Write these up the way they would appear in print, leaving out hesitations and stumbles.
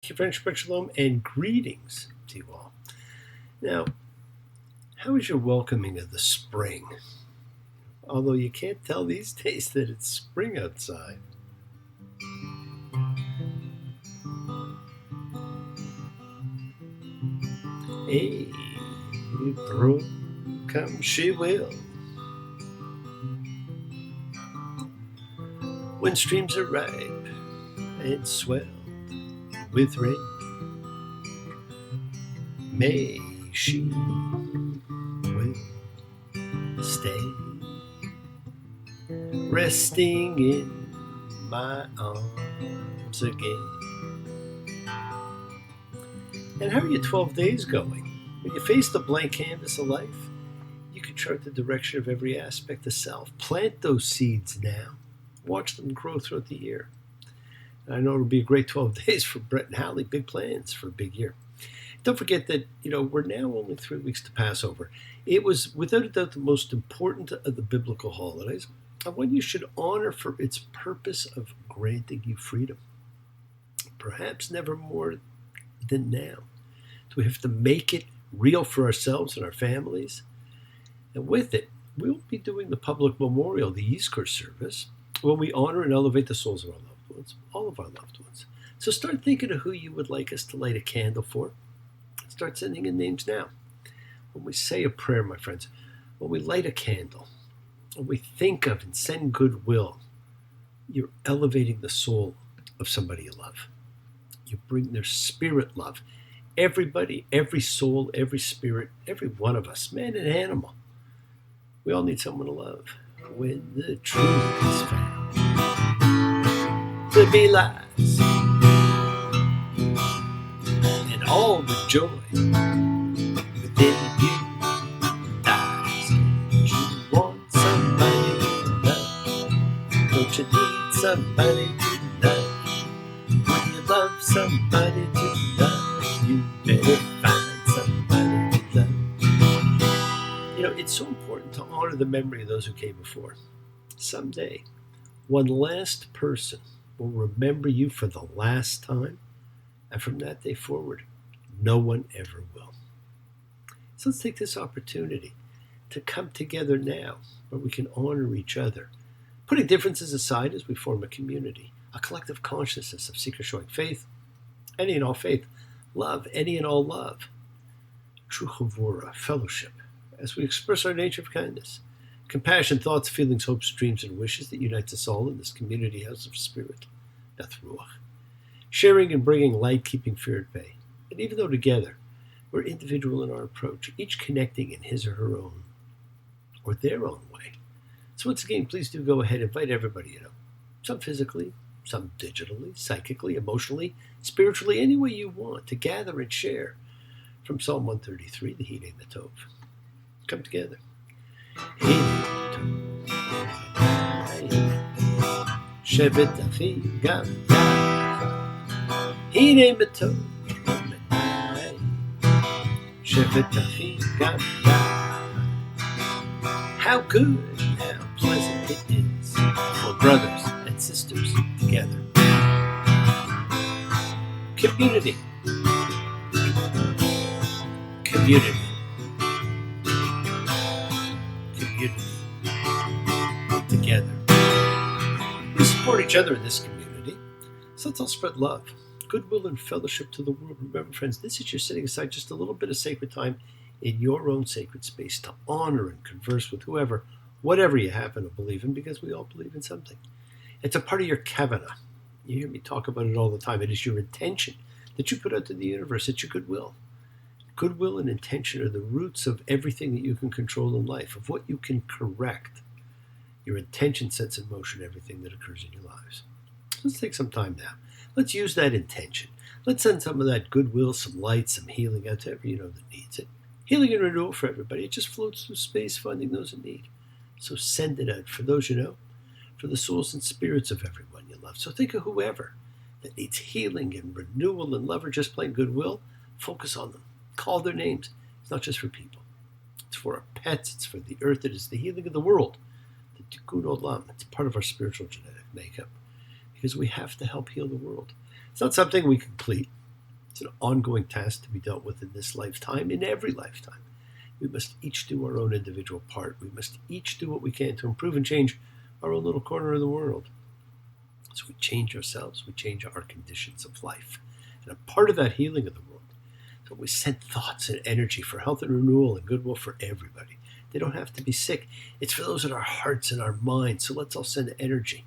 Thank you, French Shabbat Shalom, and greetings to you all. Now, how is your welcoming of the spring? Although you can't tell these days that it's spring outside. April, come she will. When streams are ripe and swelled with rain, May she will stay, resting in my arms again. And how are your 12 days going? When you face the blank canvas of life, you can chart the direction of every aspect of self. Plant those seeds now. Watch them grow throughout the year. And I know it'll be a great 12 days for Brett and Hallie. Big plans for a big year. Don't forget that, we're now only 3 weeks to Passover. It was, without a doubt, the most important of the biblical holidays, and one you should honor for its purpose of granting you freedom. Perhaps never more than now. So we have to make it real for ourselves and our families. And with it, we'll be doing the public memorial, the Yizkor service, when we honor and elevate the souls of our loved ones, all of our loved ones. So start thinking of who you would like us to light a candle for. Start sending in names now. When we say a prayer, my friends, when we light a candle, when we think of and send goodwill, you're elevating the soul of somebody you love. You bring their spirit love. Everybody, every soul, every spirit, every one of us, man and animal, we all need someone to love. When the truth is found to be lies, and all the joy within you dies. Don't you want somebody to love? Don't you need somebody to love? When you love somebody to love, you better find somebody to love. It's so important to honor the memory of those who came before. Someday, one last person will remember you for the last time, and from that day forward, no one ever will. So let's take this opportunity to come together now where we can honor each other, putting differences aside as we form a community, a collective consciousness of seekers showing faith, any and all faith, love, any and all love, true chavura, fellowship, as we express our nature of kindness, compassion, thoughts, feelings, hopes, dreams, and wishes that unites us all in this community house of spirit, Beth Ruach. Sharing and bringing light, keeping fear at bay. And even though together we're individual in our approach, each connecting in his or her own, or their own way. So once again, please do go ahead and invite everybody, some physically, some digitally, psychically, emotionally, spiritually, any way you want, to gather and share from Psalm 133, the Hine Matov. Come together. Hine Matov. Shevet Achim Gam. Hine Matov. Shevet Achim Gam. How good, how pleasant it is for brothers and sisters together. Community. Community. Community. Together. We support each other in this community, so let's all spread love, goodwill, and fellowship to the world. Remember, friends, this is your setting aside just a little bit of sacred time in your own sacred space to honor and converse with whoever, whatever you happen to believe in, because we all believe in something. It's a part of your kavanah. You hear me talk about it all the time. It is your intention that you put out to the universe. It's your goodwill. Goodwill and intention are the roots of everything that you can control in life, of what you can correct. Your intention sets in motion everything that occurs in your lives. Let's take some time now. Let's use that intention. Let's send some of that goodwill, some light, some healing out to everyone that needs it. Healing and renewal for everybody. It just floats through space, finding those in need. So send it out for those you know, for the souls and spirits of everyone you love. So think of whoever that needs healing and renewal and love or just plain goodwill. Focus on them. Call their names. It's not just for people. It's for our pets. It's for the earth. It is the healing of the world. The tikkun olam. It's part of our spiritual genetic makeup because we have to help heal the world. It's not something we complete. It's an ongoing task to be dealt with in this lifetime, in every lifetime. We must each do our own individual part. We must each do what we can to improve and change our own little corner of the world. So we change ourselves, we change our conditions of life. And a part of that healing of the world, so we send thoughts and energy for health and renewal and goodwill for everybody. They don't have to be sick. It's for those in our hearts and our minds. So let's all send energy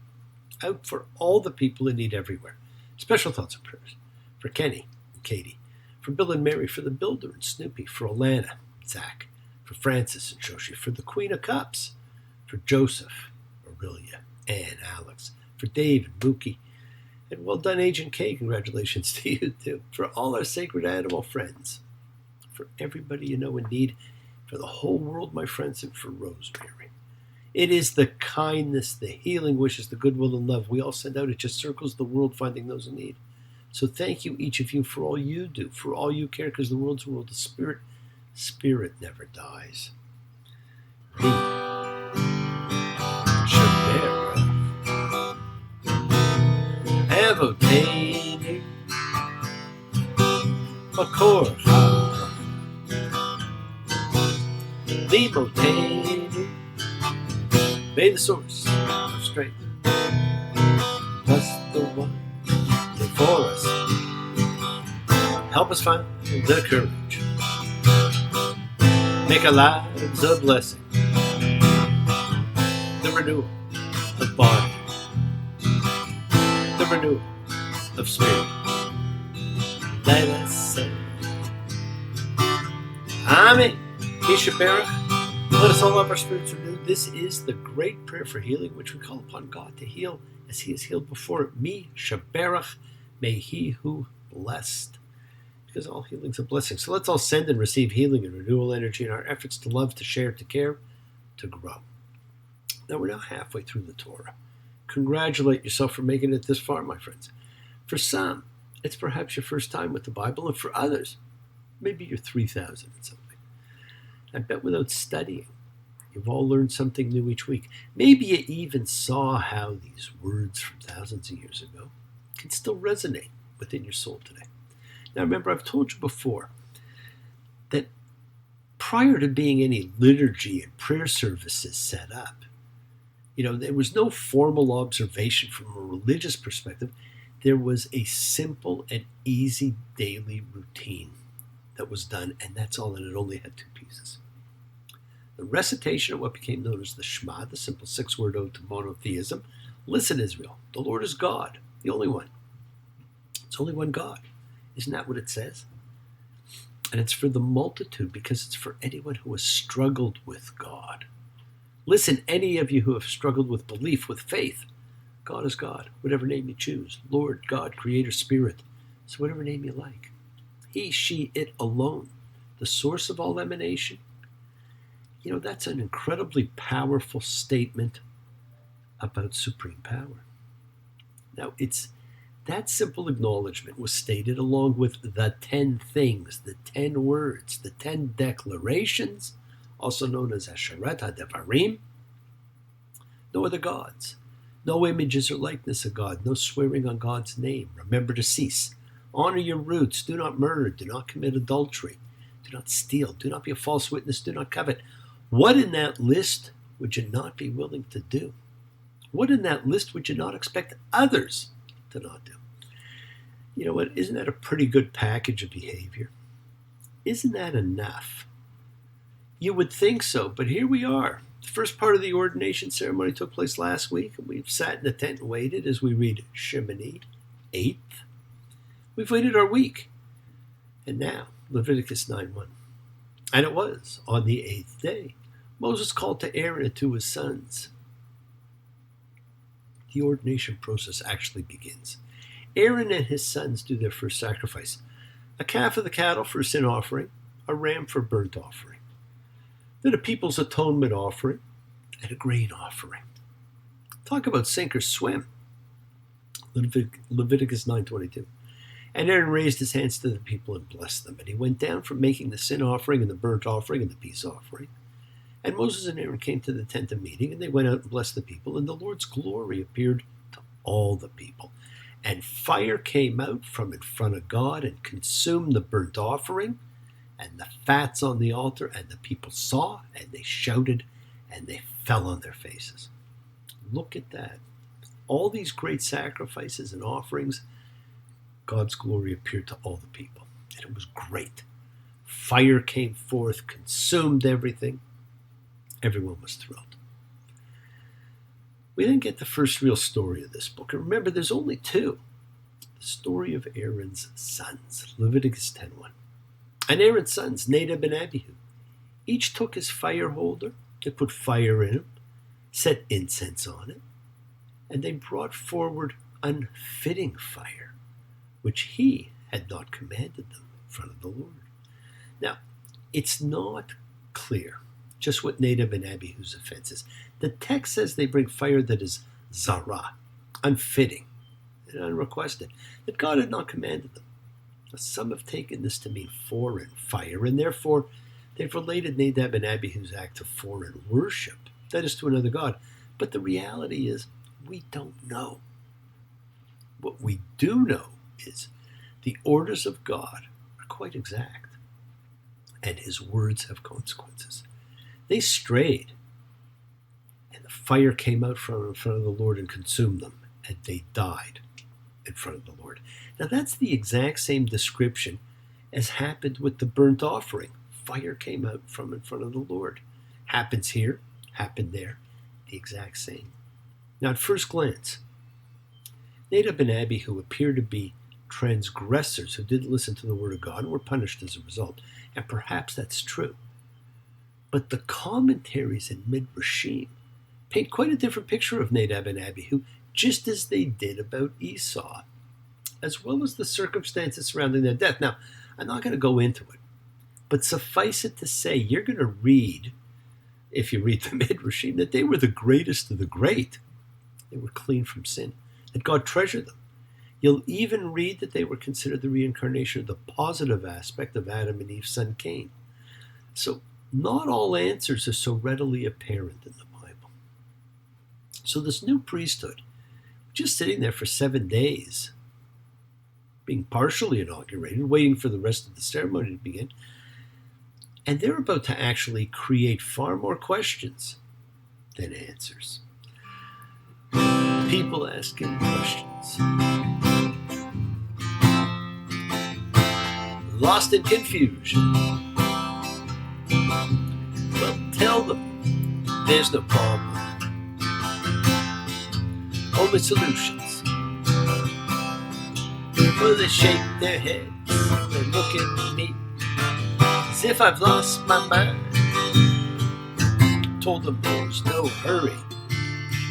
out for all the people in need everywhere. Special thoughts and prayers for Kenny and Katie, for Bill and Mary, for the Builder and Snoopy, for Alana, Zach, for Francis and Shoshi, for the Queen of Cups, for Joseph, Aurelia, Anne, Alex, for Dave and Mookie. And well done, Agent K. Congratulations to you, too. For all our sacred animal friends. For everybody you know in need. For the whole world, my friends, and for Rosemary. It is the kindness, the healing wishes, the goodwill and love we all send out. It just circles the world, finding those in need. So thank you, each of you, for all you do, for all you care, because the world's a world of spirit. Spirit never dies. Me, Shabera, have obtained Makor Ha, leave obtained, may the source of strength, bless the one before us, help us find the courage, make our lives a blessing, the renewal of body, the renewal of spirit. Let us say, Amen. Yeshabarach. Let us all have our spirits renewed. This is the great prayer for healing, which we call upon God to heal as He has healed before. Me, Shabarach, may He who blessed. Because all healing's a blessing. So let's all send and receive healing and renewal energy in our efforts to love, to share, to care, to grow. Now we're now halfway through the Torah. Congratulate yourself for making it this far, my friends. For some, it's perhaps your first time with the Bible, and for others, maybe you're 3,000 and something. I bet without studying, you've all learned something new each week. Maybe you even saw how these words from thousands of years ago can still resonate within your soul today. Now remember, I've told you before that prior to being any liturgy and prayer services set up, there was no formal observation from a religious perspective. There was a simple and easy daily routine that was done, and that's all, and it only had two pieces. The recitation of what became known as the Shema, the simple 6-word ode to monotheism. Listen, Israel, the Lord is God, the only one. It's only one God. Isn't that what it says? And it's for the multitude, because it's for anyone who has struggled with God. Listen, any of you who have struggled with belief, with faith, God is God, whatever name you choose. Lord, God, Creator, Spirit. So whatever name you like. He, she, it alone, the source of all emanation. That's an incredibly powerful statement about supreme power. Now, that simple acknowledgement was stated along with the 10 things, the 10 words, the 10 declarations, also known as Asharet HaDevarim. No other gods, no images or likeness of God, no swearing on God's name. Remember to cease. Honor your roots. Do not murder. Do not commit adultery. Do not steal. Do not be a false witness. Do not covet. What in that list would you not be willing to do? What in that list would you not expect others to not do? You know what? Isn't that a pretty good package of behavior? Isn't that enough? You would think so, but here we are. The first part of the ordination ceremony took place last week, and we've sat in the tent and waited as we read Shemini, 8th. We've waited our week. And now, Leviticus 9:1. And it was on the 8th day, Moses called to Aaron and to his sons. The ordination process actually begins. Aaron and his sons do their first sacrifice. A calf of the cattle for a sin offering, a ram for burnt offering. Then a people's atonement offering, and a grain offering. Talk about sink or swim. Leviticus 9:22. And Aaron raised his hands to the people and blessed them. And he went down from making the sin offering and the burnt offering and the peace offering. And Moses and Aaron came to the tent of meeting, and they went out and blessed the people, and the Lord's glory appeared to all the people. And fire came out from in front of God and consumed the burnt offering and the fats on the altar, and the people saw, and they shouted, and they fell on their faces. Look at that. All these great sacrifices and offerings, God's glory appeared to all the people, and it was great. Fire came forth, consumed everything. Everyone was thrilled. We then get the first real story of this book. And remember, there's only two. The story of Aaron's sons, Leviticus 10:1. And Aaron's sons, Nadab and Abihu, each took his fire holder, they put fire in him, set incense on it, and they brought forward unfitting fire, which he had not commanded them in front of the Lord. Now, it's not clear just what Nadab and Abihu's offense is. The text says they bring fire that is zara, unfitting and unrequested, that God had not commanded them. Some have taken this to mean foreign fire, and therefore they've related Nadab and Abihu's act to foreign worship, that is, to another god. But the reality is, we don't know. What we do know is the orders of God are quite exact, and his words have consequences. They strayed, and the fire came out from in front of the Lord and consumed them, and they died in front of the Lord. Now that's the exact same description as happened with the burnt offering. Fire came out from in front of the Lord. Happens here, happened there, the exact same. Now at first glance, Nadab and Abihu appear to be transgressors who didn't listen to the word of God and were punished as a result. And perhaps that's true. But the commentaries in Midrashim paint quite a different picture of Nadab and Abihu, just as they did about Esau, as well as the circumstances surrounding their death. Now, I'm not going to go into it, but suffice it to say, you're going to read, if you read the Midrashim, that they were the greatest of the great. They were clean from sin, that God treasured them. You'll even read that they were considered the reincarnation of the positive aspect of Adam and Eve's son Cain. So, not all answers are so readily apparent in the Bible. So this new priesthood, just sitting there for 7 days, being partially inaugurated, waiting for the rest of the ceremony to begin, and they're about to actually create far more questions than answers. People asking questions. Lost in confusion. Well, tell them there's no problem, only solutions. Well, they shake their heads, they look at me as if I've lost my mind. Told them there's no hurry,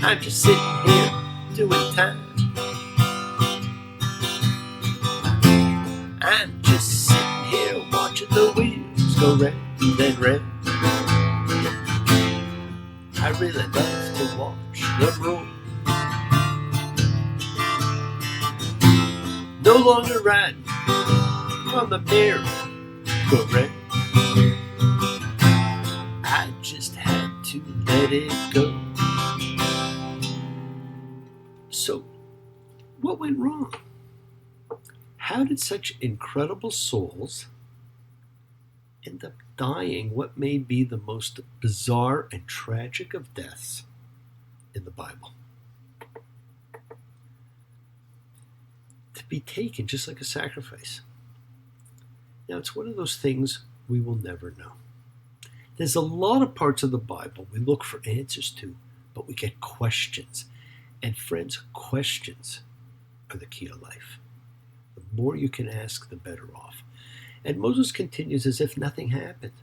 I'm just sitting here doing time. I'm just sitting here watching the wheels go round and round. I really love to watch them roll. No longer riding on the merry-go-round. I just had to let it go. So, what went wrong? How did such incredible souls end up dying what may be the most bizarre and tragic of deaths in the Bible? To be taken just like a sacrifice. Now, it's one of those things we will never know. There's a lot of parts of the Bible we look for answers to, but we get questions. And friends, questions are the key to life. The more you can ask, the better off. And Moses continues as if nothing happened.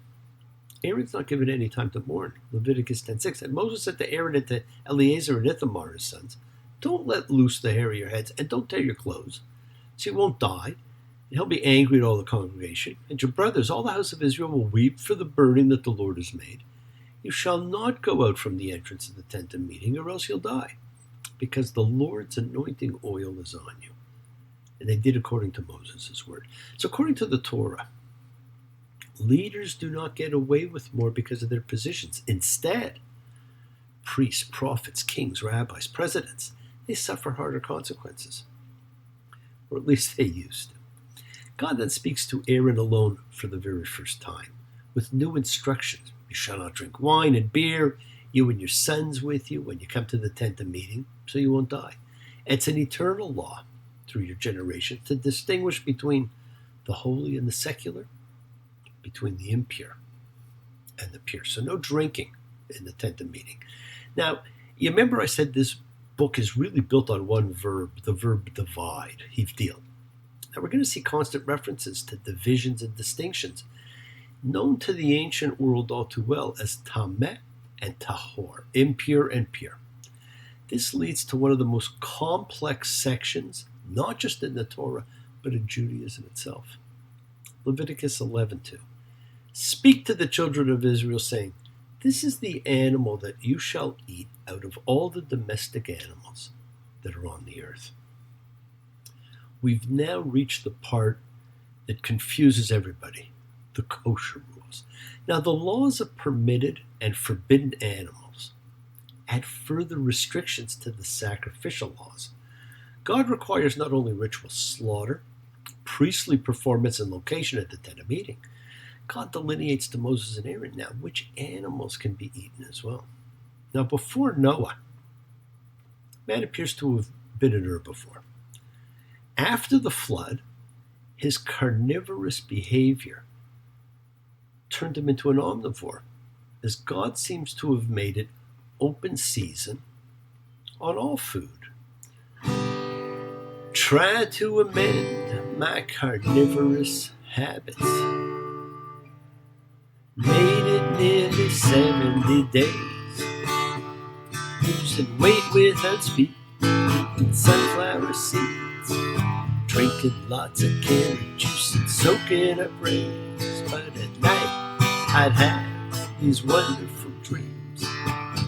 Aaron's not given any time to mourn, Leviticus 10:6. And Moses said to Aaron and to Eleazar and Ithamar, his sons, don't let loose the hair of your heads, and don't tear your clothes, so you won't die. And he'll be angry at all the congregation. And your brothers, all the house of Israel, will weep for the burning that the Lord has made. You shall not go out from the entrance of the tent of meeting, or else you'll die, because the Lord's anointing oil is on you. And they did according to Moses' word. So according to the Torah, leaders do not get away with more because of their positions. Instead, priests, prophets, kings, rabbis, presidents, they suffer harder consequences. or at least they used to. God then speaks to Aaron alone for the very first time, with new instructions. You shall not drink wine and beer, you and your sons with you, when you come to the tent of meeting, so you won't die. It's an eternal law through your generations to distinguish between the holy and the secular, between the impure and the pure. So no drinking in the tent of meeting. Now, you remember I said this book is really built on one verb, the verb divide, hivdil. Now we're going to see constant references to divisions and distinctions, known to the ancient world all too well as tameh and tahor, impure and pure. This leads to one of the most complex sections, not just in the Torah, but in Judaism itself. Leviticus 11:2. Speak to the children of Israel, saying, this is the animal that you shall eat out of all the domestic animals that are on the earth. We've now reached the part that confuses everybody, the kosher rules. Now, the laws of permitted and forbidden animals add further restrictions to the sacrificial laws. God requires not only ritual slaughter, priestly performance and location at the tent of meeting. God delineates to Moses and Aaron now which animals can be eaten as well. Now, before Noah, man appears to have been an herbivore. After the flood, his carnivorous behavior turned him into an omnivore, as God seems to have made it open season on all food. Try to amend my carnivorous habits. Made it nearly 70 days. Losing weight without speed, eating sunflower seeds, drinking lots of carrot juice and soaking up rays. But at night I'd have these wonderful dreams,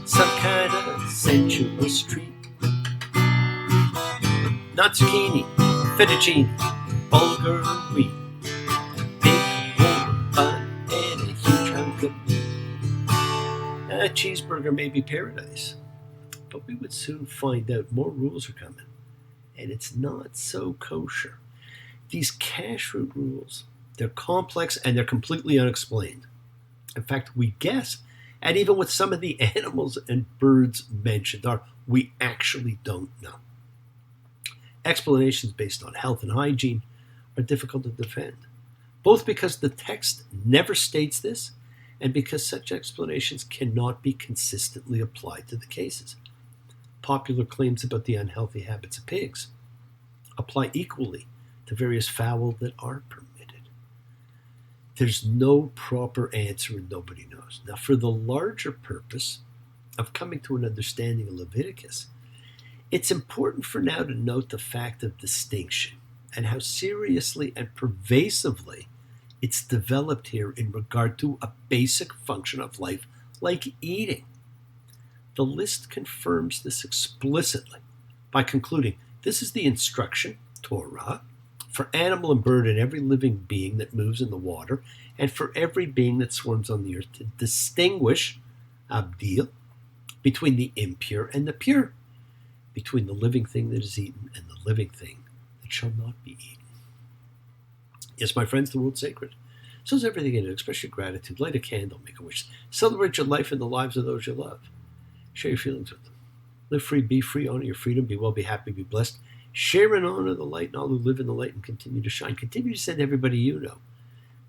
some kind of sensuous treat. Not zucchini, fettuccine, bulgur wheat, big warm bun and a huge hunk of meat. A cheeseburger may be paradise, but we would soon find out more rules are coming, and it's not so kosher. These kashrut rules, they're complex and they're completely unexplained. In fact, we guess, and even with some of the animals and birds mentioned, we actually don't know. Explanations based on health and hygiene are difficult to defend, both because the text never states this and because such explanations cannot be consistently applied to the cases. Popular claims about the unhealthy habits of pigs apply equally to various fowl that are permitted. There's no proper answer and nobody knows. Now, for the larger purpose of coming to an understanding of Leviticus, it's important for now to note the fact of distinction and how seriously and pervasively it's developed here in regard to a basic function of life like eating. The list confirms this explicitly by concluding this is the instruction, Torah, for animal and bird and every living being that moves in the water and for every being that swarms on the earth to distinguish, abdil, between the impure and the pure, between the living thing that is eaten and the living thing that shall not be eaten. Yes, my friends, the world's sacred. So is everything in it. Express your gratitude. Light a candle. Make a wish. Celebrate your life and the lives of those you love. Share your feelings with them. Live free, be free, honor your freedom, be well, be happy, be blessed. Share and honor the light and all who live in the light and continue to shine. Continue to send everybody you know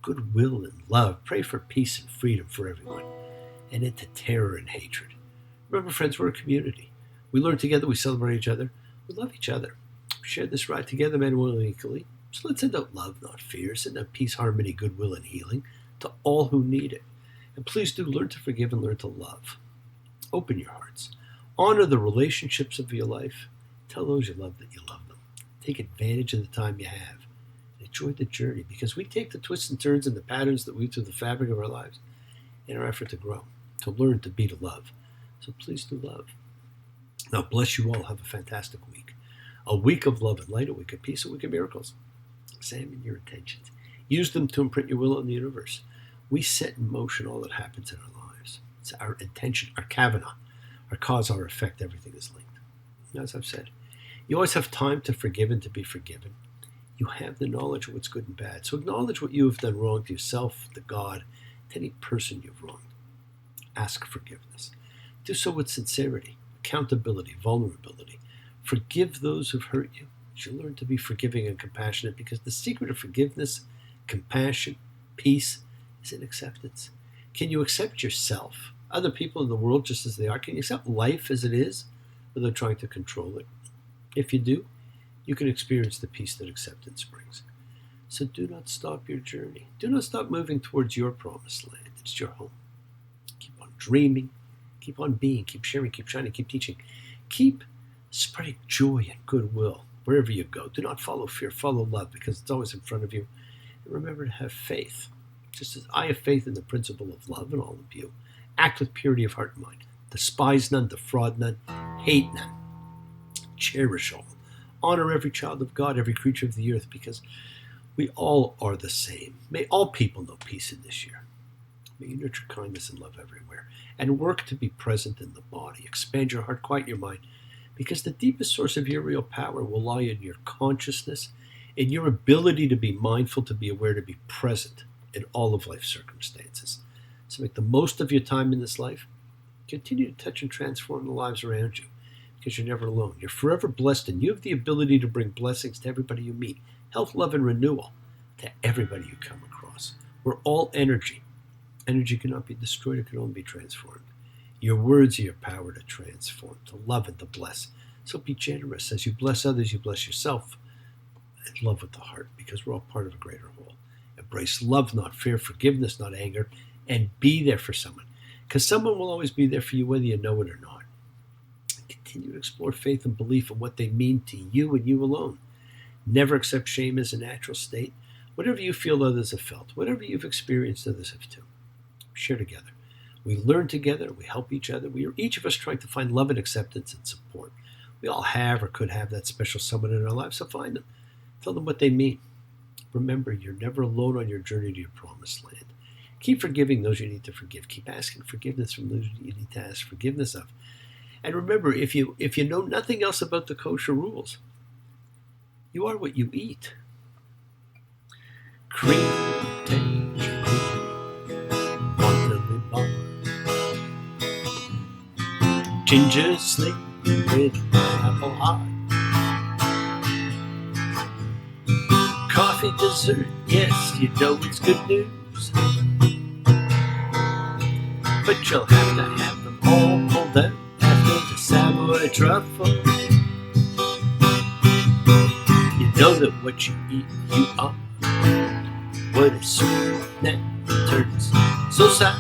goodwill and love. Pray for peace and freedom for everyone and into terror and hatred. Remember, friends, we're a community. We learn together, we celebrate each other, we love each other. We share this ride together, men and women equally. So let's send out love, not fear. Send out peace, harmony, goodwill, and healing to all who need it. And please do learn to forgive and learn to love. Open your hearts. Honor the relationships of your life. Tell those you love that you love them. Take advantage of the time you have. Enjoy the journey, because we take the twists and turns and the patterns that weave through the fabric of our lives in our effort to grow, to learn, to be, to love. So please do love. Now, bless you all. Have a fantastic week. A week of love and light, a week of peace, a week of miracles. Examine your intentions. Use them to imprint your will on the universe. We set in motion all that happens in our lives. It's our intention, our kavanah, our cause, our effect. Everything is linked. As I've said, you always have time to forgive and to be forgiven. You have the knowledge of what's good and bad. So acknowledge what you have done wrong to yourself, to God, to any person you've wronged. Ask forgiveness. Do so with sincerity, accountability, vulnerability. Forgive those who've hurt you. You learn to be forgiving and compassionate, because the secret of forgiveness, compassion, peace is in acceptance. Can you accept yourself, other people in the world just as they are? Can you accept life as it is without trying to control it? If you do, you can experience the peace that acceptance brings. So do not stop your journey. Do not stop moving towards your promised land. It's your home. Keep on dreaming. Keep on being. Keep sharing. Keep shining. Keep teaching. Keep spreading joy and goodwill wherever you go. Do not follow fear. Follow love, because it's always in front of you. And remember to have faith. Just as I have faith in the principle of love in all of you. Act with purity of heart and mind. Despise none. Defraud none. Hate none. Cherish all. Honor every child of God, every creature of the earth, because we all are the same. May all people know peace in this year. May you nurture kindness and love everywhere, and work to be present in the body. Expand your heart, quiet your mind, because the deepest source of your real power will lie in your consciousness, in your ability to be mindful, to be aware, to be present in all of life's circumstances. So make the most of your time in this life. Continue to touch and transform the lives around you, because you're never alone. You're forever blessed, and you have the ability to bring blessings to everybody you meet. Health, love, and renewal to everybody you come across. We're all energy. Energy cannot be destroyed. It can only be transformed. Your words are your power to transform, to love, and to bless. So be generous. As you bless others, you bless yourself. And love with the heart, because we're all part of a greater whole. Embrace love, not fear, forgiveness, not anger, and be there for someone, because someone will always be there for you whether you know it or not. Continue to explore faith and belief in what they mean to you and you alone. Never accept shame as a natural state. Whatever you feel others have felt, whatever you've experienced others have too. Share together. We learn together. We help each other. We are each of us trying to find love and acceptance and support. We all have or could have that special someone in our lives, so find them. Tell them what they mean. Remember, you're never alone on your journey to your promised land. Keep forgiving those you need to forgive. Keep asking forgiveness from those you need to ask forgiveness of. And remember, if you know nothing else about the kosher rules, you are what you eat. Cream, tangerine, Monterey bar, ginger snake with pineapple heart, coffee dessert, yes, you know it's good news, but you'll have to have them all pulled out after the Savoy truffle. You know that what you eat, you are. What is sweet now turns so sour.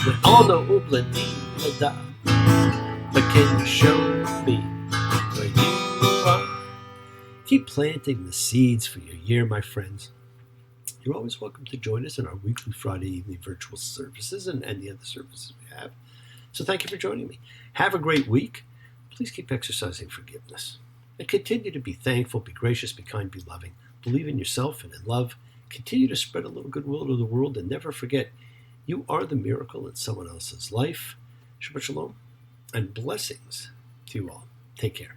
We all know obladi da, but can you show me where you are? Keep planting the seeds for your year, my friends. You're always welcome to join us in our weekly Friday evening virtual services and the other services we have. So thank you for joining me. Have a great week. Please keep exercising forgiveness. And continue to be thankful, be gracious, be kind, be loving. Believe in yourself and in love. Continue to spread a little goodwill to the world, and never forget, you are the miracle in someone else's life. Shabbat shalom, and blessings to you all. Take care.